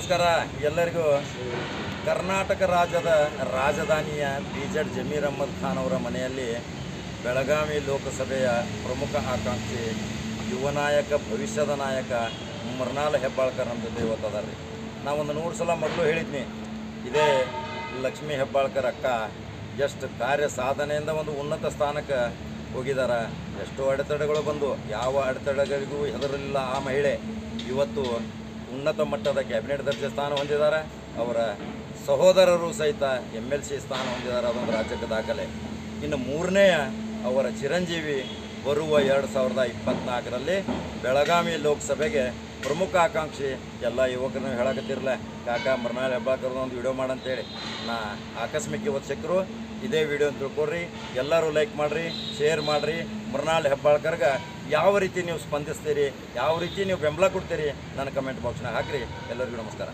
ನಮಸ್ಕಾರ ಎಲ್ಲರಿಗೂ. ಕರ್ನಾಟಕ ರಾಜ್ಯದ ರಾಜಧಾನಿಯ ಬಿ.ಜೆಡ್ ಜಮೀರ್ ಅಹ್ಮದ್ ಖಾನ್ ಅವರ ಮನೆಯಲ್ಲಿ ಬೆಳಗಾವಿ ಲೋಕಸಭೆಯ ಪ್ರಮುಖ ಆಕಾಂಕ್ಷಿ ಯುವ ನಾಯಕ, ಭವಿಷ್ಯದ ನಾಯಕ ಮೃಣಾಲ್ ಹೆಬ್ಬಾಳ್ಕರ್ ನಮ್ಮ ಜೊತೆ ಇವತ್ತು ಅದಾರ ರೀ. ನಾವೊಂದು 100 ಸಲ ಮೊದಲು ಹೇಳಿದ್ನಿ, ಇದೇ ಲಕ್ಷ್ಮೀ ಹೆಬ್ಬಾಳ್ಕರ್ ಅಕ್ಕ ಎಷ್ಟು ಕಾರ್ಯ ಸಾಧನೆಯಿಂದ ಒಂದು ಉನ್ನತ ಸ್ಥಾನಕ್ಕೆ ಹೋಗಿದ್ದಾರೆ. ಎಷ್ಟೋ ಅಡೆತಡೆಗಳು ಬಂದು ಯಾವ ಅಡೆತಡೆಗಳಿಗೂ ಹೆದರಲಿಲ್ಲ ಆ ಮಹಿಳೆ ಇವತ್ತು ಉನ್ನತ ಮಟ್ಟದ ಕ್ಯಾಬಿನೆಟ್ ದರ್ಜೆ ಸ್ಥಾನ ಹೊಂದಿದ್ದಾರೆ. ಅವರ ಸಹೋದರರು ಸಹಿತ MLC ಸ್ಥಾನ ಹೊಂದಿದ್ದಾರೆ. ಅದೊಂದು ರಾಜ್ಯಕ್ಕೆ ದಾಖಲೆ. ಇನ್ನು ಮೂರನೆಯ ಅವರ ಚಿರಂಜೀವಿ ಬರುವ 2024ರಲ್ಲಿ ಬೆಳಗಾವಿ ಲೋಕಸಭೆಗೆ ಪ್ರಮುಖ ಆಕಾಂಕ್ಷಿ. ಎಲ್ಲ ಯುವಕರನ್ನು ಹೇಳಕತ್ತಿರಲ್ಲ, ಕಾಕಾ ಮೃಣಾಲ್ ಹೆಬ್ಬಾಳ್ಕರ್ದು ಒಂದು ವಿಡಿಯೋ ಮಾಡಂತೇಳಿ. ನಾ ಆಕಸ್ಮಿಕ ಇವತ್ತು ಸಿಕ್ಕರು. ಇದೇ ವಿಡಿಯೋ ತಿಳ್ಕೊಡ್ರಿ, ಎಲ್ಲರೂ ಲೈಕ್ ಮಾಡಿರಿ, ಶೇರ್ ಮಾಡಿರಿ. ಮೃಣಾಲ್ ಹೆಬ್ಬಾಳ್ಕರ್ಗೆ ಯಾವ ರೀತಿ ನೀವು ಸ್ಪಂದಿಸ್ತೀರಿ, ಯಾವ ರೀತಿ ನೀವು ಬೆಂಬಲ ಕೊಡ್ತೀರಿ, ನನ್ನ ಕಮೆಂಟ್ ಬಾಕ್ಸ್ನಾಗ ಹಾಕಿರಿ. ಎಲ್ಲರಿಗೂ ನಮಸ್ಕಾರ.